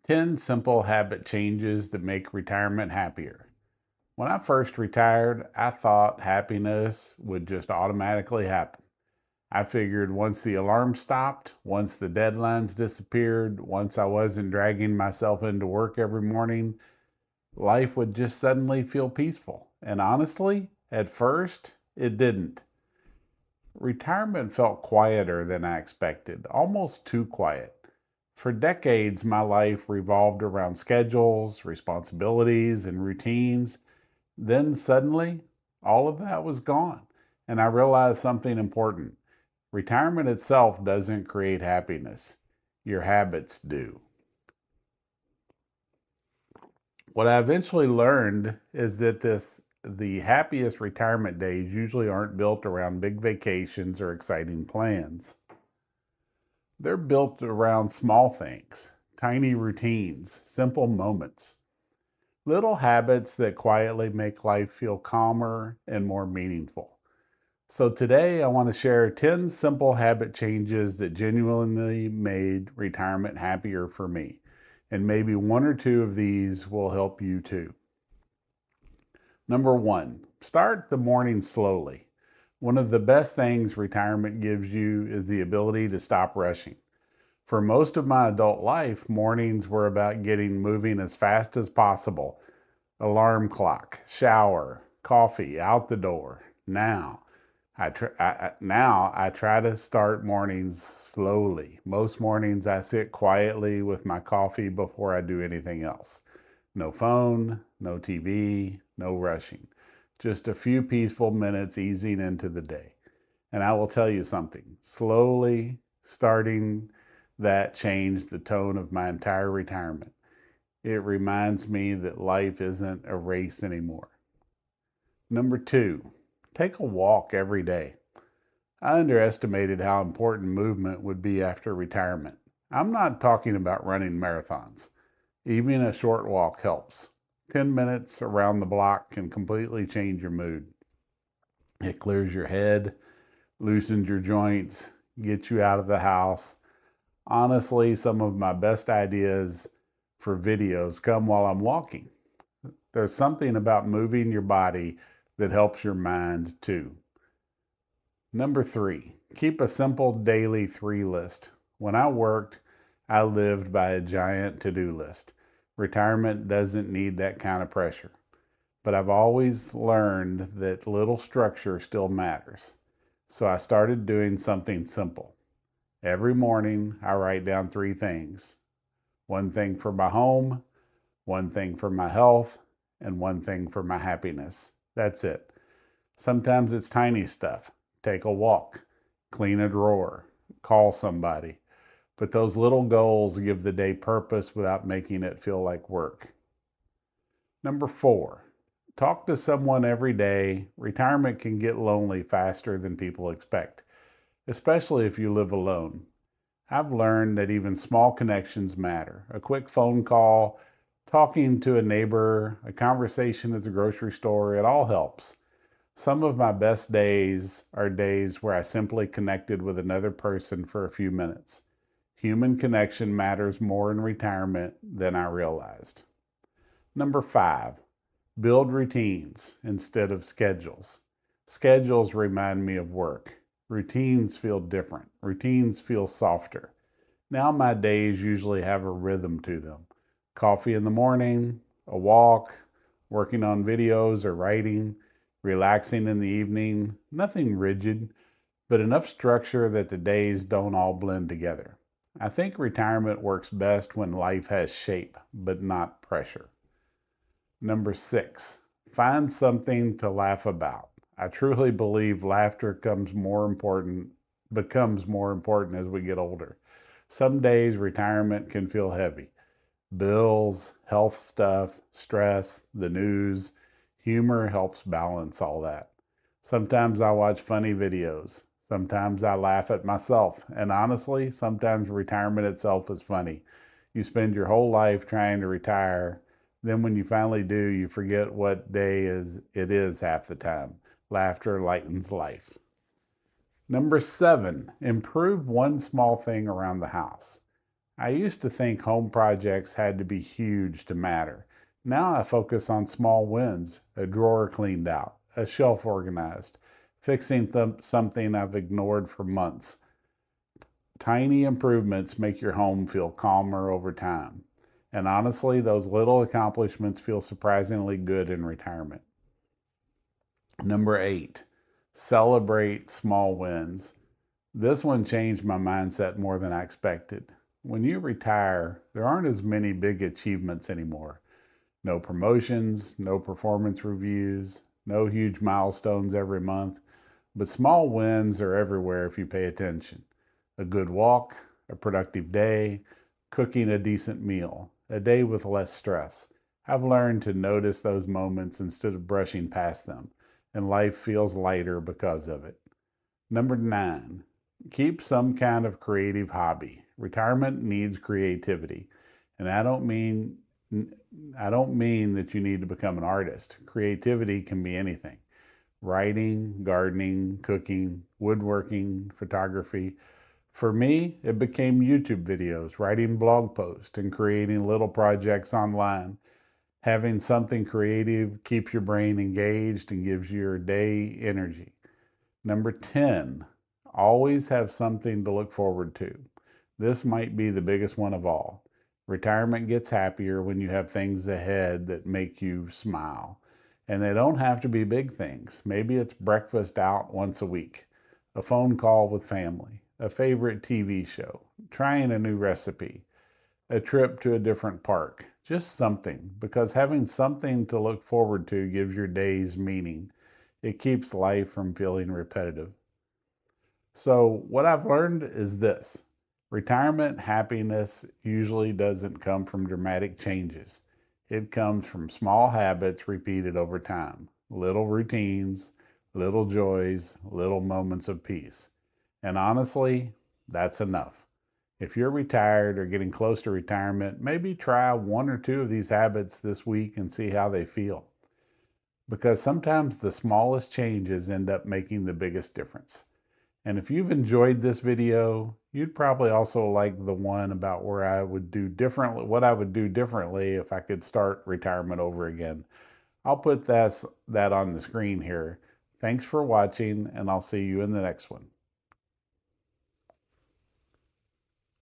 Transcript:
10 simple habit changes that make retirement happier. When I first retired, I thought happiness would just automatically happen. I figured once the alarm stopped, once the deadlines disappeared, once I wasn't dragging myself into work every morning, life would just suddenly feel peaceful. And honestly, at first, it didn't. Retirement felt quieter than I expected, almost too quiet. For decades, my life revolved around schedules, responsibilities, and routines. Then suddenly, all of that was gone. And I realized something important. Retirement itself doesn't create happiness, your habits do. What I eventually learned is that the happiest retirement days usually aren't built around big vacations or exciting plans. They're built around small things, tiny routines, simple moments, little habits that quietly make life feel calmer and more meaningful. So today I want to share 10 simple habit changes that genuinely made retirement happier for me. And maybe one or two of these will help you too. Number one, start the morning slowly. One of the best things retirement gives you is the ability to stop rushing. For most of my adult life, mornings were about getting moving as fast as possible. Alarm clock, shower, coffee, out the door. Now I try to start mornings slowly. Most mornings I sit quietly with my coffee before I do anything else. No phone, no TV, no rushing. Just a few peaceful minutes easing into the day. And I will tell you something, slowly starting that changed the tone of my entire retirement. It reminds me that life isn't a race anymore. Number two, take a walk every day. I underestimated how important movement would be after retirement. I'm not talking about running marathons. Even a short walk helps. 10 minutes around the block can completely change your mood. It clears your head, loosens your joints, gets you out of the house. Honestly, some of my best ideas for videos come while I'm walking. There's something about moving your body that helps your mind too. Number three, keep a simple daily three list. When I worked, I lived by a giant to-do list. Retirement doesn't need that kind of pressure. But I've always learned that little structure still matters. So I started doing something simple. Every morning, I write down three things. One thing for my home, one thing for my health, and one thing for my happiness. That's it. Sometimes it's tiny stuff. Take a walk, clean a drawer, call somebody. But those little goals give the day purpose without making it feel like work. Number four, talk to someone every day. Retirement can get lonely faster than people expect, especially if you live alone. I've learned that even small connections matter. A quick phone call, talking to a neighbor, a conversation at the grocery store, it all helps. Some of my best days are days where I simply connected with another person for a few minutes. Human connection matters more in retirement than I realized. Number five, build routines instead of schedules. Schedules remind me of work. Routines feel different. Routines feel softer. Now my days usually have a rhythm to them. Coffee in the morning, a walk, working on videos or writing, relaxing in the evening. Nothing rigid, but enough structure that the days don't all blend together. I think retirement works best when life has shape, but not pressure. Number six, find something to laugh about. I truly believe laughter becomes more important as we get older. Some days retirement can feel heavy. Bills, health stuff, stress, the news. Humor helps balance all that. Sometimes I watch funny videos. Sometimes I laugh at myself. And honestly, sometimes retirement itself is funny. You spend your whole life trying to retire. Then when you finally do, you forget what it is half the time. Laughter lightens life. Number seven, improve one small thing around the house. I used to think home projects had to be huge to matter. Now I focus on small wins, a drawer cleaned out, a shelf organized, fixing something I've ignored for months. Tiny improvements make your home feel calmer over time. And honestly, those little accomplishments feel surprisingly good in retirement. Number 8, celebrate small wins. This one changed my mindset more than I expected. When you retire, there aren't as many big achievements anymore. No promotions, no performance reviews, no huge milestones every month, but small wins are everywhere if you pay attention. A good walk, a productive day, cooking a decent meal, a day with less stress. I've learned to notice those moments instead of brushing past them, and life feels lighter because of it. Number 9, keep some kind of creative hobby. Retirement needs creativity, and I don't mean that you need to become an artist. Creativity can be anything. Writing, gardening, cooking, woodworking, photography. For me, it became YouTube videos, writing blog posts, and creating little projects online. Having something creative keeps your brain engaged and gives your day energy. Number 10, always have something to look forward to. This might be the biggest one of all. Retirement gets happier when you have things ahead that make you smile. And they don't have to be big things. Maybe it's breakfast out once a week, a phone call with family, a favorite TV show, trying a new recipe, a trip to a different park. Just something, because having something to look forward to gives your days meaning. It keeps life from feeling repetitive. So, what I've learned is this: retirement happiness usually doesn't come from dramatic changes. It comes from small habits repeated over time, little routines, little joys, little moments of peace. And honestly, that's enough. If you're retired or getting close to retirement, maybe try one or two of these habits this week and see how they feel. Because sometimes the smallest changes end up making the biggest difference. And if you've enjoyed this video, you'd probably also like the one about where I would do differently, what I would do differently if I could start retirement over again. I'll put that on the screen here. Thanks for watching, and I'll see you in the next one.